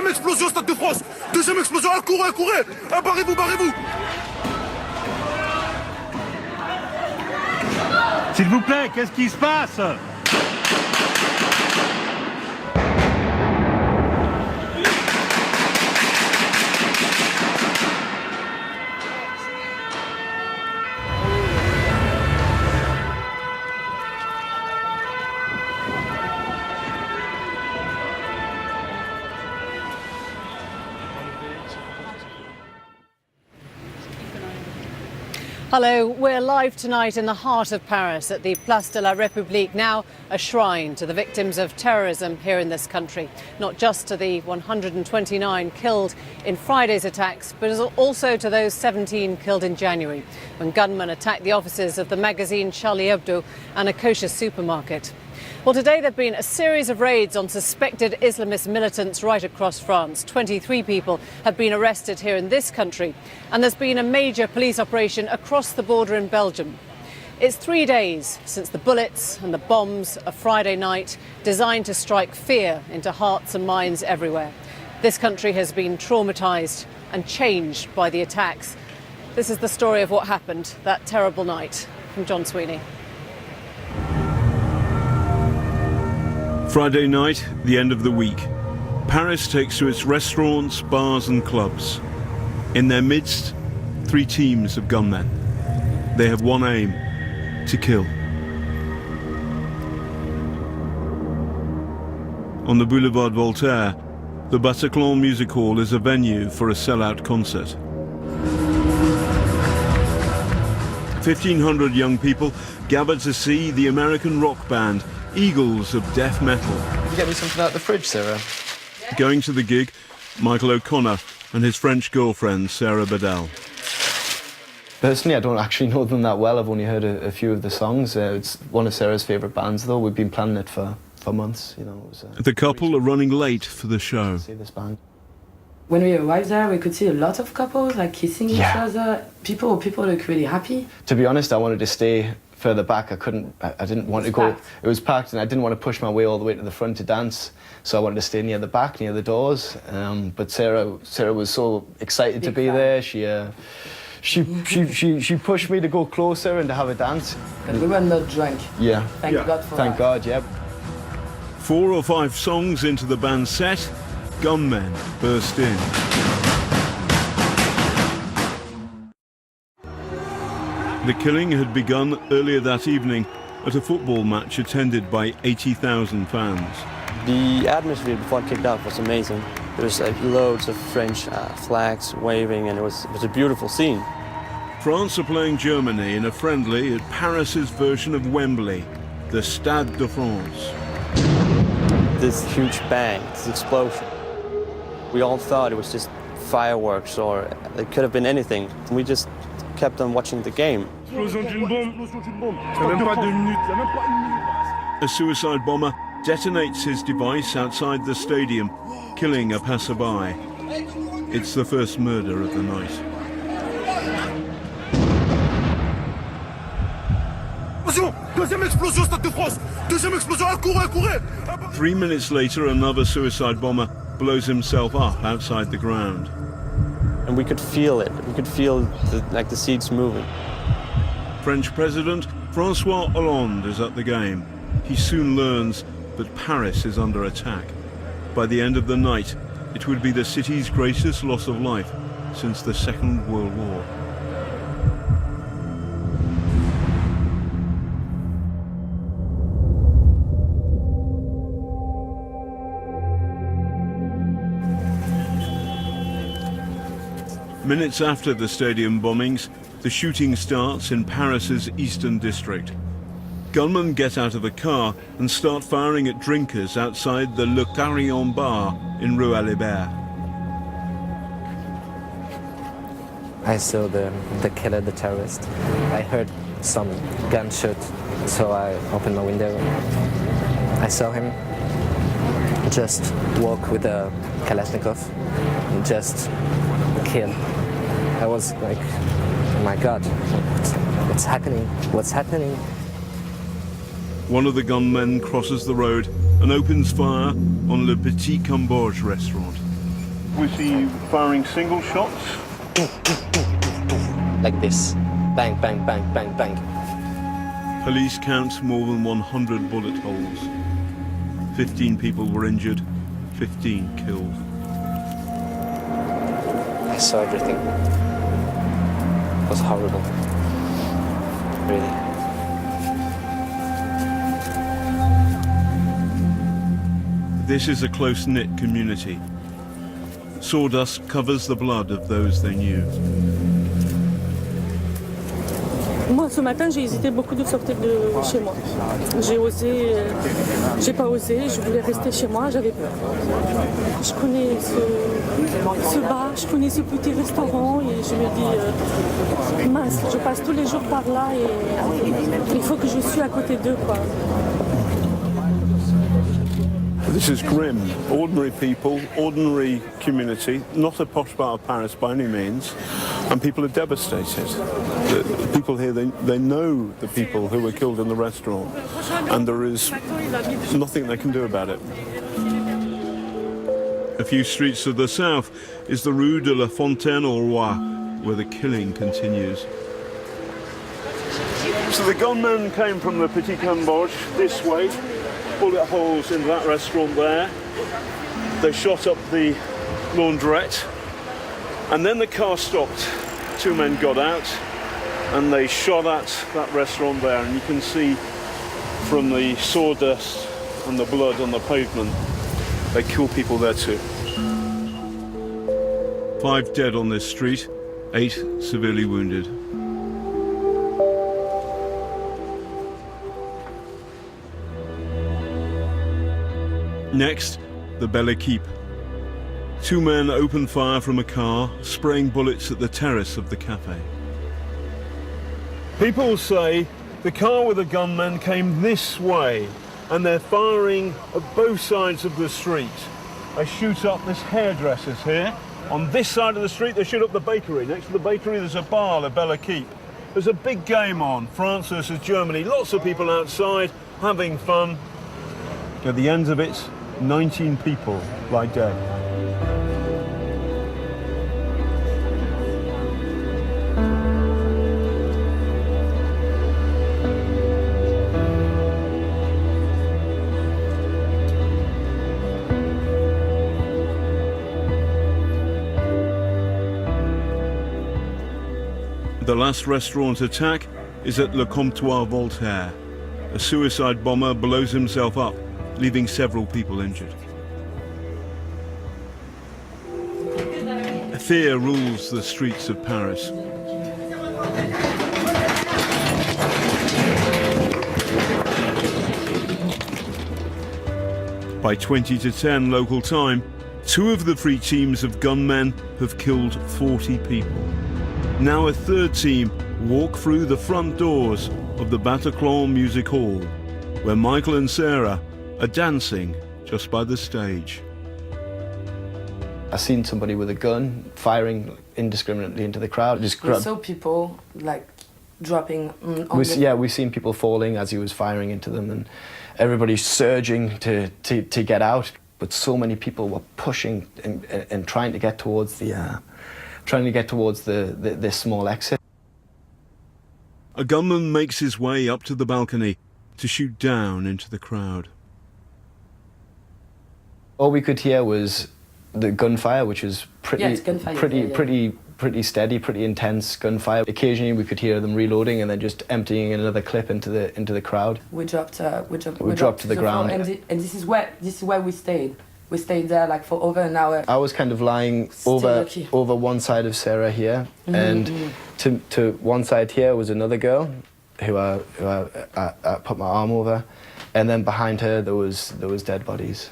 explosion au Stade de France. Deuxième explosion, courez, courez. Barrez-vous, barrez-vous. S'il vous plaît, qu'est-ce qui se passe? Hello, we're live tonight in the heart of Paris at the Place de la République, now a shrine to the victims of terrorism here in this country. Not just to the 129 killed in Friday's attacks, but also to those 17 killed in January, when gunmen attacked the offices of the magazine Charlie Hebdo and a kosher supermarket. Well, today there have been a series of raids on suspected Islamist militants right across France. 23 people have been arrested here in this country, and there's been a major police operation across the border in Belgium. It's 3 days since the bullets and the bombs of Friday night, designed to strike fear into hearts and minds everywhere. This country has been traumatised and changed by the attacks. This is the story of what happened that terrible night. From John Sweeney. Friday night, the end of the week. Paris takes to its restaurants, bars and clubs. In their midst, 3 teams of gunmen. They have one aim: to kill. On the boulevard Voltaire, the Bataclan Music Hall is a venue for a sellout concert. 1,500 young people gathered to see the American rock band Eagles of death metal. Can you get me something out of the fridge, Sarah? Going to the gig, Michael O'Connor and his French girlfriend, Sarah Badal. Personally, I don't actually know them that well. I've only heard a few of the songs. It's one of Sarah's favourite bands, though. We've been planning it for months. You know, it was, the couple are running late for the show. See this band. When we arrived there, we could see a lot of couples like kissing each other. People look really happy. To be honest, I wanted to stay further back. I didn't want to go. Packed. It was packed, and I didn't want to push my way all the way to the front to dance. So I wanted to stay near the back, near the doors. But Sarah was so excited to be there. She pushed me to go closer and to have a dance. And we were not drunk. Yeah. Thank God for Thank that. God, yeah. 4 or 5 songs into the band's set, gunmen burst in. The killing had begun earlier that evening at a football match attended by 80,000 fans. The atmosphere before it kicked off was amazing. There was loads of French flags waving, and it was a beautiful scene. France are playing Germany in a friendly at Paris's version of Wembley, the Stade de France. This huge bang, this explosion. We all thought it was just fireworks, or it could have been anything. We just kept on watching the game. A suicide bomber detonates his device outside the stadium, killing a passerby. It's the first murder of the night. Deuxième explosion au Stade de France. Deuxième explosion, courez, courez. 3 minutes later, another suicide bomber blows himself up outside the ground. And we could feel it. We could feel the seats moving. French President François Hollande is at the game. He soon learns that Paris is under attack. By the end of the night, it would be the city's greatest loss of life since the Second World War. Minutes after the stadium bombings, the shooting starts in Paris's eastern district. Gunmen get out of the car and start firing at drinkers outside the Le Carillon bar in Rue Alibert. I saw the killer, the terrorist. I heard some gunshot, so I opened my window. I saw him just walk with a Kalashnikov and just kill. I was like, oh my God, what's happening? What's happening? One of the gunmen crosses the road and opens fire on Le Petit Cambodge restaurant. Was he firing single shots? Like this. Bang, bang, bang, bang, bang. Police count more than 100 bullet holes. 15 people were injured, 15 killed. I saw everything. It was horrible. Really. This is a close-knit community. Sawdust covers the blood of those they knew. Moi, ce matin, j'ai hésité beaucoup de sortir de chez moi. J'ai osé, j'ai pas osé, je voulais rester chez moi, j'avais peur. Je connais ce bar, je connais ce petit restaurant et je me dis, mince, je passe tous les jours par là et il faut que je suis à côté d'eux, quoi. This is grim. Ordinary people, ordinary community, not a posh part of Paris by any means, and people are devastated. The people here, they know the people who were killed in the restaurant, and there is nothing they can do about it. A few streets to the south is the Rue de la Fontaine au Roi, where the killing continues. So the gunmen came from the Petit Cambodge this way, bullet holes in that restaurant there. They shot up the laundrette, and then the car stopped. Two men got out, and they shot at that restaurant there, and you can see from the sawdust and the blood on the pavement, they kill people there too. 5 dead on this street, 8 severely wounded. Next, the Belle Équipe. 2 men opened fire from a car, spraying bullets at the terrace of the cafe. People say the car with the gunmen came this way, and they're firing at both sides of the street. They shoot up this hairdresser's here. On this side of the street, they shoot up the bakery. Next to the bakery, there's a bar, the Belle Équipe. There's a big game on, France versus Germany. Lots of people outside, having fun. At the end of it, 19 people lie dead. The last restaurant attack is at Le Comptoir Voltaire. A suicide bomber blows himself up, leaving several people injured. Fear rules the streets of Paris. By 20 to 10 local time, 2 of the 3 teams of gunmen have killed 40 people. Now a 3rd team walk through the front doors of the Bataclan Music Hall, where Michael and Sarah are dancing just by the stage. I seen somebody with a gun firing indiscriminately into the crowd. We saw people like dropping on we've seen people falling as he was firing into them, and everybody's surging to get out. But so many people were pushing and trying to get towards this small exit. A gunman makes his way up to the balcony to shoot down into the crowd. All we could hear was the gunfire, which was pretty steady, pretty intense gunfire. Occasionally we could hear them reloading and then just emptying another clip into the crowd. We dropped to the ground, and this is where we stayed. We stayed there like for over an hour. I was kind of lying over one side of Sarah here, and to one side here was another girl who I put my arm over, and then behind her there was dead bodies,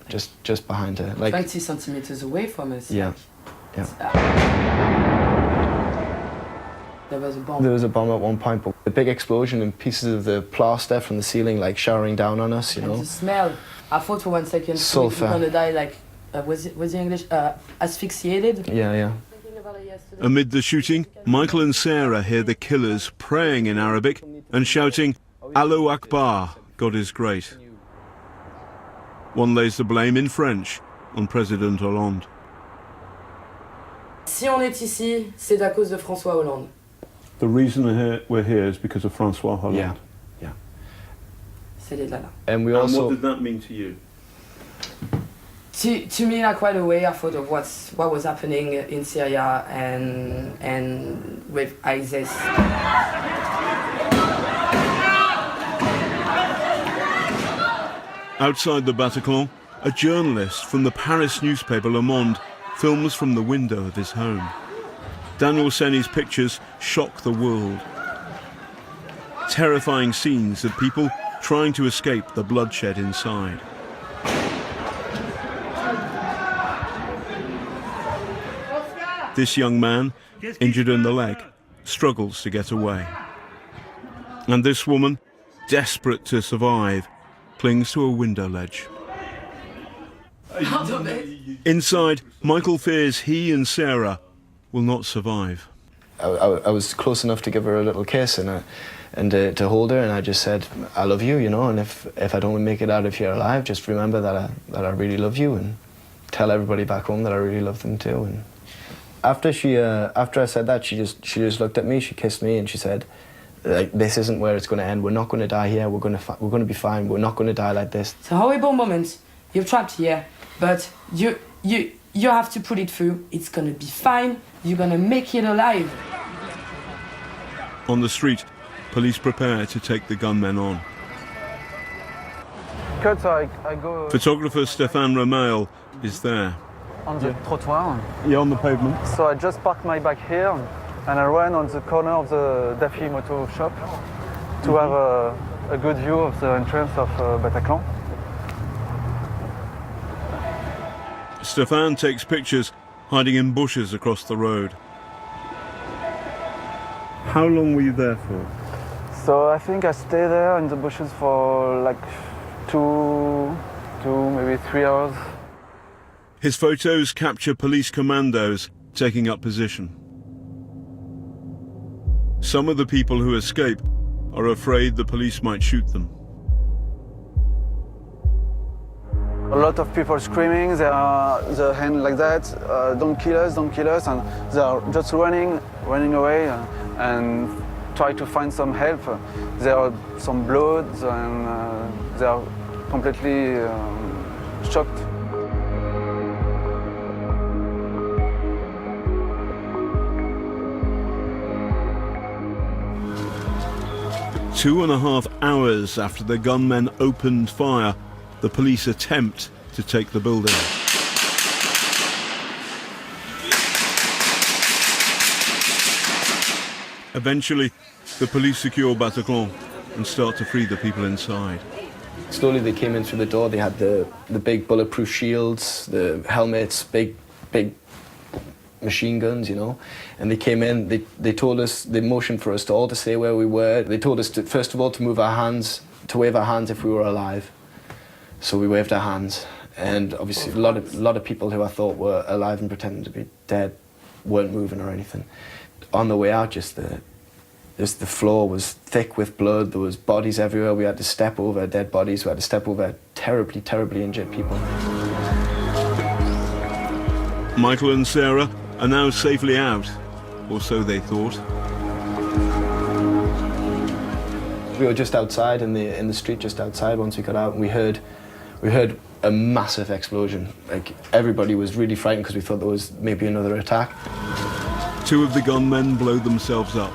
just behind her, like 20 centimeters away from us. Yeah, yeah. There was a bomb. There was a bomb at one point, but a big explosion and pieces of the plaster from the ceiling like showering down on us, you know. The smell. I thought for 1 second sulfur. We're gonna die like was the English asphyxiated? Yeah. Amid the shooting, Michael and Sarah hear the killers praying in Arabic and shouting, "Allahu Akbar, God is great." One lays the blame in French on President Hollande. Si on est ici, c'est à cause de François Hollande. The reason we're here is because of Francois Hollande. Yeah. C'est les là. And we And also. what did that mean to you? To me, like right away, I thought of what was happening in Syria and with ISIS. Outside the Bataclan, a journalist from the Paris newspaper Le Monde films from the window of his home. Daniel Seni's pictures shock the world. Terrifying scenes of people trying to escape the bloodshed inside. This young man, injured in the leg, struggles to get away. And this woman, desperate to survive, clings to a window ledge. Inside, Michael fears he and Sarah will not survive. I was close enough to give her a little kiss and to hold her, and I just said, I love you, you know, and if I don't make it out of here alive, just remember that I really love you, and tell everybody back home that I really love them too. And after I said that, she just looked at me, she kissed me, and she said, like, this isn't where it's going to end. We're not going to die here. We're going to be fine. We're not going to die like this. It's a horrible moment. You're trapped here, but you have to put it through. It's going to be fine. You're going to make it alive. On the street, police prepare to take the gunmen on. I go Photographer Stéphane Romail is there. on the trottoir. Yeah, on the pavement. So I just parked my bike here and I ran on the corner of the Daffy Moto shop to have a good view of the entrance of Bataclan. Stéphane takes pictures hiding in bushes across the road. How long were you there for? So I think I stayed there in the bushes for like two, maybe 3 hours. His photos capture police commandos taking up position. Some of the people who escape are afraid the police might shoot them. A lot of people screaming, they are the hand like that, don't kill us, and they are just running away and try to find some help. There are some blood and they are completely shocked. Two and a half hours after the gunmen opened fire, the police attempt to take the building. Eventually, the police secure Bataclan and start to free the people inside. Slowly they came in through the door. They had the big bulletproof shields, the helmets, big machine guns, you know. And they came in, they told us, they motioned for us to all to stay where we were. They told us to, first of all, to move our hands, to wave our hands if we were alive. So we waved our hands. And obviously a lot of people who I thought were alive and pretending to be dead weren't moving or anything. On the way out, just the floor was thick with blood. There was bodies everywhere. We had to step over dead bodies. We had to step over terribly, terribly injured people. Michael and Sarah are now safely out, or so they thought. We were just outside in the street, just outside. Once we got out, and we heard a massive explosion. Like, everybody was really frightened because we thought there was maybe another attack. Two of the gunmen blow themselves up.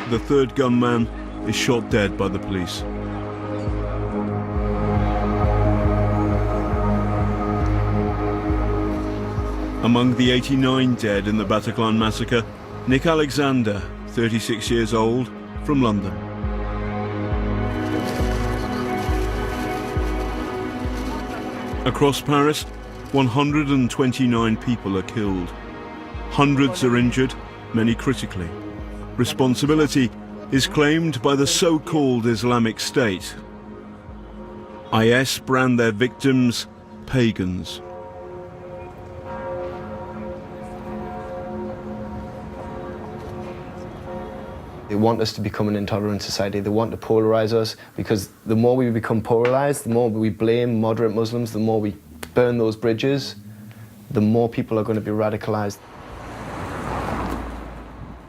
The third gunman is shot dead by the police. Among the 89 dead in the Bataclan massacre, Nick Alexander, 36 years old, from London. Across Paris, 129 people are killed. Hundreds are injured, many critically. Responsibility is claimed by the so-called Islamic State. IS brand their victims pagans. They want us to become an intolerant society. They want to polarize us, because the more we become polarized, the more we blame moderate Muslims, the more we burn those bridges, the more people are going to be radicalized.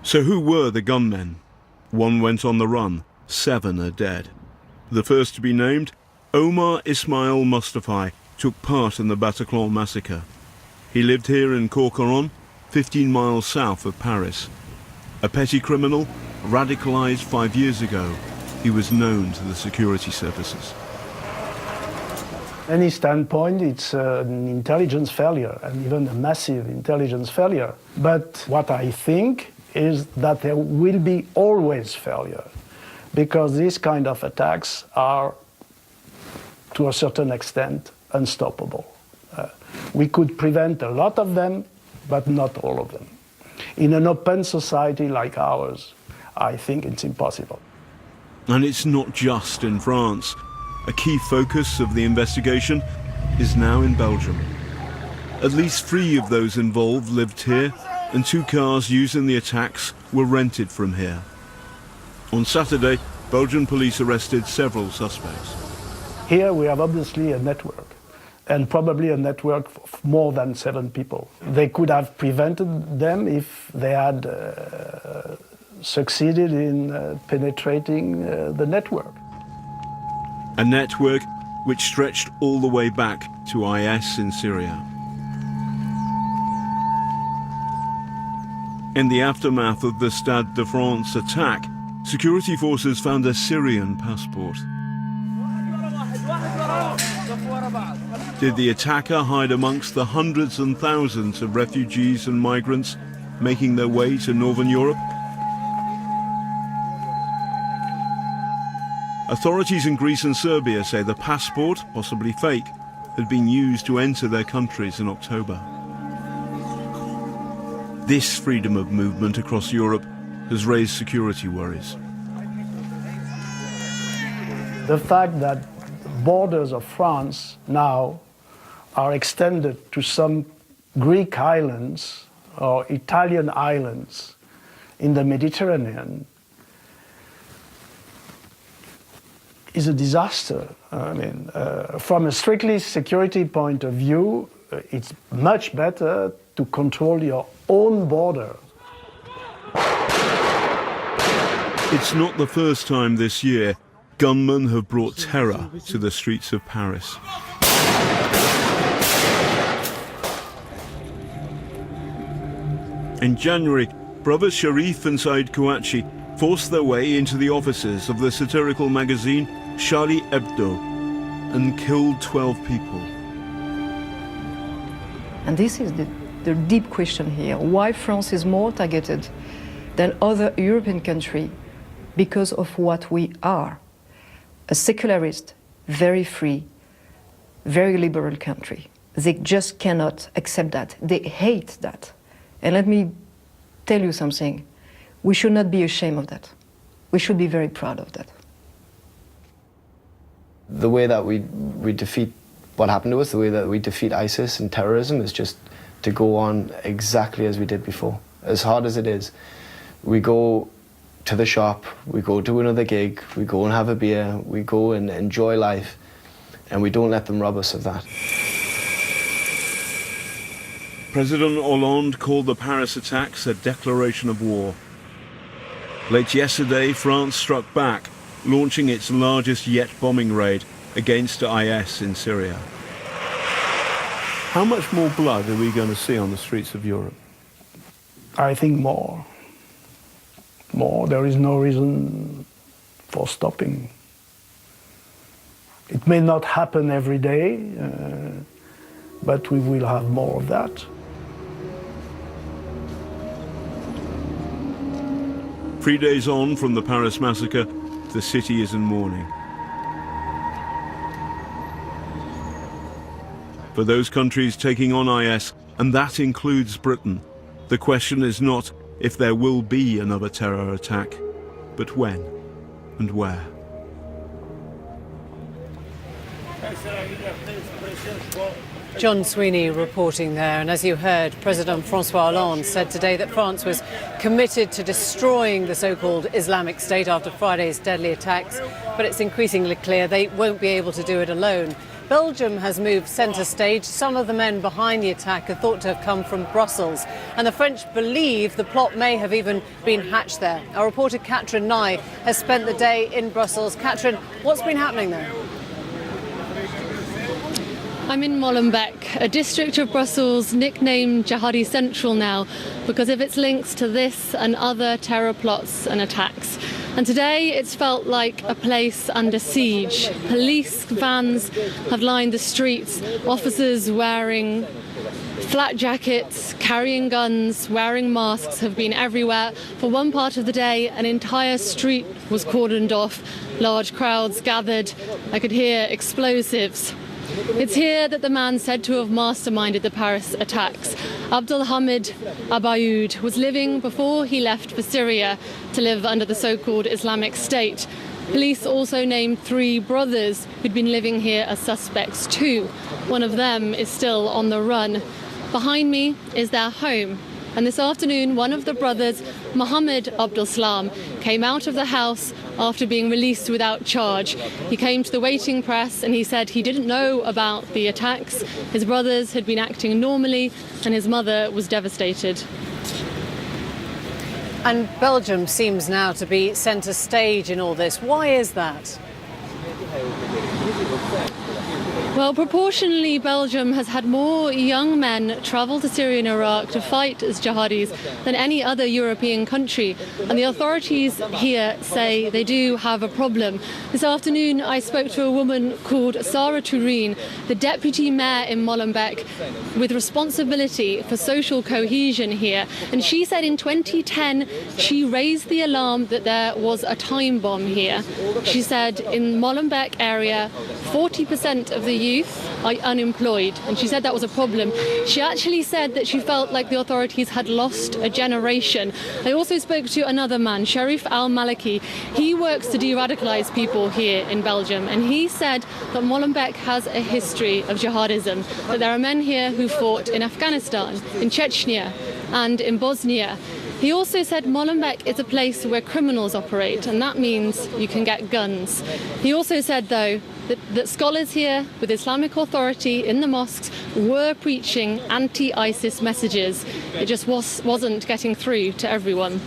So who were the gunmen? One went on the run, 7 are dead. The first to be named, Omar Ismail Mustafa, took part in the Bataclan massacre. He lived here in Corcoran, 15 miles south of Paris. A petty criminal, radicalized 5 years ago, he was known to the security services. Any standpoint, it's an intelligence failure, and even a massive intelligence failure. But what I think is that there will be always failure, because these kind of attacks are, to a certain extent, unstoppable. We could prevent a lot of them, but not all of them. In an open society like ours, I think it's impossible. And it's not just in France. A key focus of the investigation is now in Belgium. At least 3 of those involved lived here, and 2 cars used in the attacks were rented from here. On Saturday, Belgian police arrested several suspects. Here we have obviously a network, and probably a network of more than 7 people. They could have prevented them if they had succeeded in penetrating the network. A network which stretched all the way back to IS in Syria. In the aftermath of the Stade de France attack, security forces found a Syrian passport. Did the attacker hide amongst the hundreds and thousands of refugees and migrants making their way to northern Europe? Authorities in Greece and Serbia say the passport, possibly fake, had been used to enter their countries in October. This freedom of movement across Europe has raised security worries. The fact that borders of France now are extended to some Greek islands or Italian islands in the Mediterranean is a disaster. I mean, from a strictly security point of view, it's much better to control your own border. It's not the first time this year gunmen have brought terror to the streets of Paris. In January, brothers Sharif and Said Kouachi forced their way into the offices of the satirical magazine Charlie Hebdo and killed 12 people. And this is the deep question here. Why France is more targeted than other European countries? Because of what we are. A secularist, very free, very liberal country. They just cannot accept that. They hate that. And let me tell you something. We should not be ashamed of that. We should be very proud of that. The way that we defeat what happened to us, the way that we defeat ISIS and terrorism is just to go on exactly as we did before. As hard as it is, we go to the shop, we go to another gig, we go and have a beer, we go and enjoy life, and we don't let them rob us of that. President Hollande called the Paris attacks a declaration of war. Late yesterday, France struck back, launching its largest yet bombing raid against IS in Syria. How much more blood are we going to see on the streets of Europe? I think more. More. There is no reason for stopping. It may not happen every day, but we will have more of that. 3 days on from the Paris massacre, the city is in mourning. For those countries taking on IS, and that includes Britain, the question is not if there will be another terror attack, but when and where. John Sweeney reporting there, and as you heard, President Francois Hollande said today that France was committed to destroying the so-called Islamic State after Friday's deadly attacks, but it's increasingly clear they won't be able to do it alone. Belgium has moved centre stage. Some of the men behind the attack are thought to have come from Brussels, and the French believe the plot may have even been hatched there. Our reporter Catherine Nye has spent the day in Brussels. Catherine, what's been happening there? I'm in Molenbeek, a district of Brussels nicknamed Jihadi Central now because of its links to this and other terror plots and attacks. And today it's felt like a place under siege. Police vans have lined the streets, officers wearing flat jackets, carrying guns, wearing masks have been everywhere. For one part of the day, an entire street was cordoned off. Large crowds gathered. I could hear explosives. It's here that the man said to have masterminded the Paris attacks, Abdelhamid Abayoud, was living before he left for Syria to live under the so-called Islamic State. Police also named 3 brothers who'd been living here as suspects too. One of them is still on the run. Behind me is their home. And this afternoon, one of the brothers, Mohammed Abdulsalam, came out of the house after being released without charge. He came to the waiting press and he said he didn't know about the attacks. His brothers had been acting normally and his mother was devastated. And Belgium seems now to be centre stage in all this. Why is that? Well, proportionally, Belgium has had more young men travel to Syria and Iraq to fight as jihadis than any other European country. And the authorities here say they do have a problem. This afternoon, I spoke to a woman called Sarah Turine, the deputy mayor in Molenbeek, with responsibility for social cohesion here. And she said in 2010, she raised the alarm that there was a time bomb here. She said in Molenbeek area, 40% of the youth are unemployed, and she said that was a problem. She actually said that she felt like the authorities had lost a generation. I also spoke to another man, Sharif Al-Maliki. He works to de-radicalise people here in Belgium, and he said that Molenbeek has a history of jihadism, that there are men here who fought in Afghanistan, in Chechnya and in Bosnia. He also said Molenbeek is a place where criminals operate, and that means you can get guns. He also said, though, that scholars here with Islamic authority in the mosques were preaching anti-ISIS messages. It just wasn't getting through to everyone.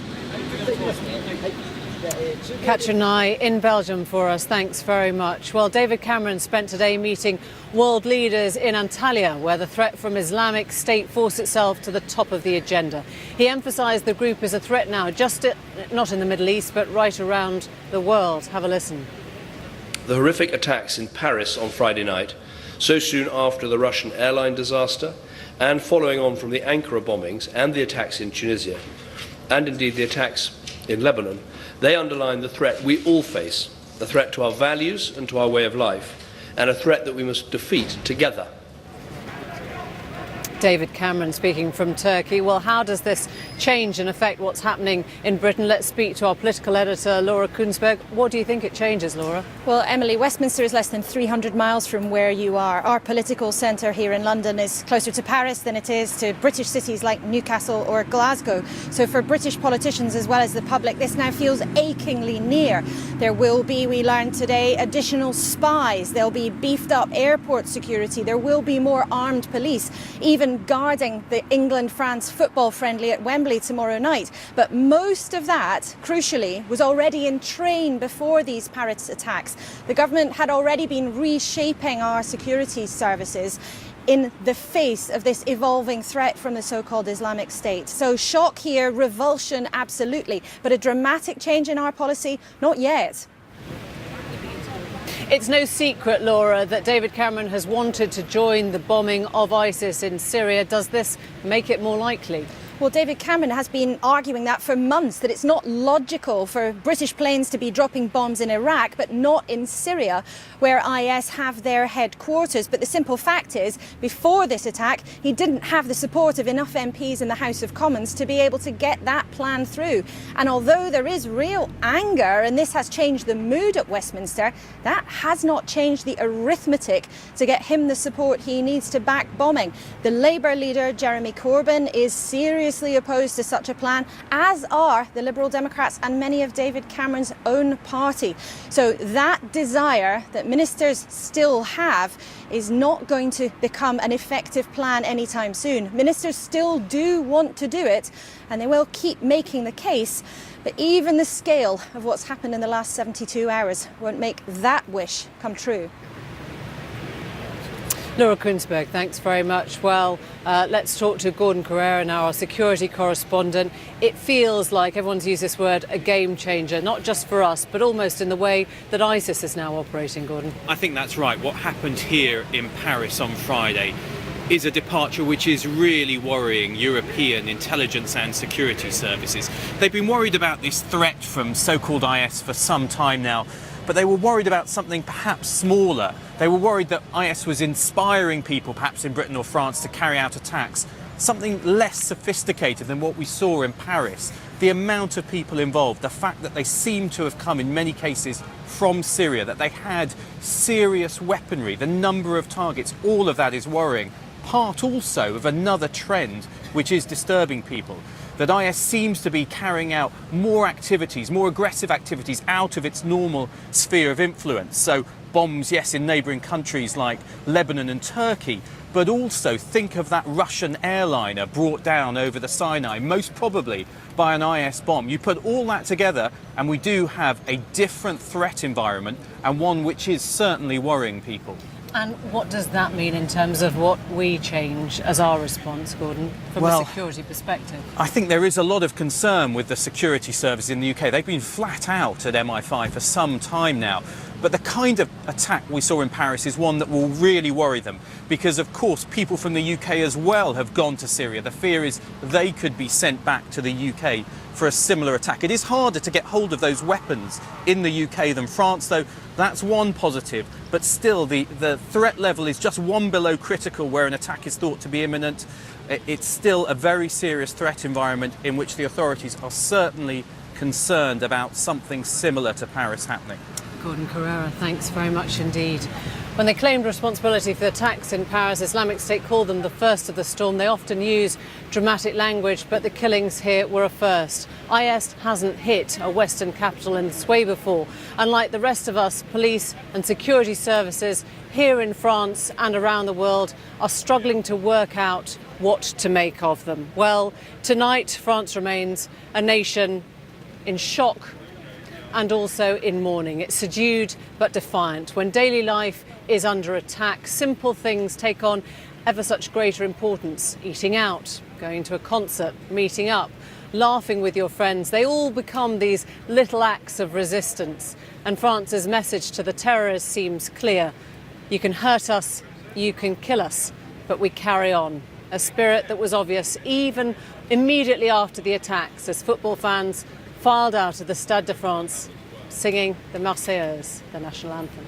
Catherine Nye in Belgium for us. Thanks very much. Well, David Cameron spent today meeting world leaders in Antalya, where the threat from Islamic State forced itself to the top of the agenda. He emphasised the group is a threat now, not in the Middle East, but right around the world. Have a listen. The horrific attacks in Paris on Friday night, so soon after the Russian airline disaster, and following on from the Ankara bombings and the attacks in Tunisia, and indeed the attacks in Lebanon, they underline the threat we all face, a threat to our values and to our way of life, and a threat that we must defeat together. David Cameron speaking from Turkey. Well, how does this change and affect what's happening in Britain? Let's speak to our political editor, Laura Kunsberg. What do you think it changes, Laura? Well, Emily, Westminster is less than 300 miles from where you are. Our political centre here in London is closer to Paris than it is to British cities like Newcastle or Glasgow. So for British politicians as well as the public, this now feels achingly near. There will be, we learned today, additional spies. There'll be beefed up airport security. There will be more armed police, even guarding the England-France football friendly at Wembley tomorrow night. But most of that, crucially, was already in train before these Paris attacks. The government had already been reshaping our security services in the face of this evolving threat from the so-called Islamic State. So shock here, revulsion, absolutely. But a dramatic change in our policy, not yet. It's no secret, Laura, that David Cameron has wanted to join the bombing of ISIS in Syria. Does this make it more likely? Well, David Cameron has been arguing that for months, that it's not logical for British planes to be dropping bombs in Iraq, but not in Syria, where IS have their headquarters. But the simple fact is, before this attack, he didn't have the support of enough MPs in the House of Commons to be able to get that plan through. And although there is real anger, and this has changed the mood at Westminster, that has not changed the arithmetic to get him the support he needs to back bombing. The Labour leader, Jeremy Corbyn, is seriously seriously opposed to such a plan, as are the Liberal Democrats and many of David Cameron's own party. So that desire that ministers still have is not going to become an effective plan anytime soon. Ministers still do want to do it, and they will keep making the case, but even the scale of what's happened in the last 72 hours won't make that wish come true. Laura Kunsberg, thanks very much. Well, let's talk to Gordon Carrera now, our security correspondent. It feels like, everyone's used this word, a game changer, not just for us, but almost in the way that ISIS is now operating, Gordon. I think that's right. What happened here in Paris on Friday is a departure which is really worrying European intelligence and security services. They've been worried about this threat from so-called IS for some time now, but they were worried about something perhaps smaller. They were worried that IS was inspiring people, perhaps in Britain or France, to carry out attacks, something less sophisticated than what we saw in Paris. The amount of people involved, the fact that they seem to have come in many cases from Syria, that they had serious weaponry, the number of targets, all of that is worrying. Part also of another trend which is disturbing people, that IS seems to be carrying out more activities, more aggressive activities out of its normal sphere of influence. So bombs, yes, in neighbouring countries like Lebanon and Turkey, but also think of that Russian airliner brought down over the Sinai, most probably by an IS bomb. You put all that together and we do have a different threat environment, and one which is certainly worrying people. And what does that mean in terms of what we change as our response, Gordon, from a security perspective? I think there is a lot of concern with the security service in the UK. They've been flat out at MI5 for some time now. But the kind of attack we saw in Paris is one that will really worry them, because of course people from the UK as well have gone to Syria. The fear is they could be sent back to the UK for a similar attack. It is harder to get hold of those weapons in the UK than France, though. That's one positive, but still the threat level is just one below critical where an attack is thought to be imminent. It's still a very serious threat environment in which the authorities are certainly concerned about something similar to Paris happening. Gordon Carrera, thanks very much indeed. When they claimed responsibility for the attacks in Paris, Islamic State called them the first of the storm. They often use dramatic language, but the killings here were a first. IS hasn't hit a Western capital in this way before. Unlike the rest of us, police and security services here in France and around the world are struggling to work out what to make of them. Well, tonight France remains a nation in shock and also in mourning. It's subdued but defiant. When daily life is under attack, simple things take on ever such greater importance. Eating out, going to a concert, meeting up, laughing with your friends, they all become these little acts of resistance. And France's message to the terrorists seems clear. You can hurt us, you can kill us, but we carry on. A spirit that was obvious even immediately after the attacks as football fans filed out of the Stade de France singing the Marseillaise, the national anthem.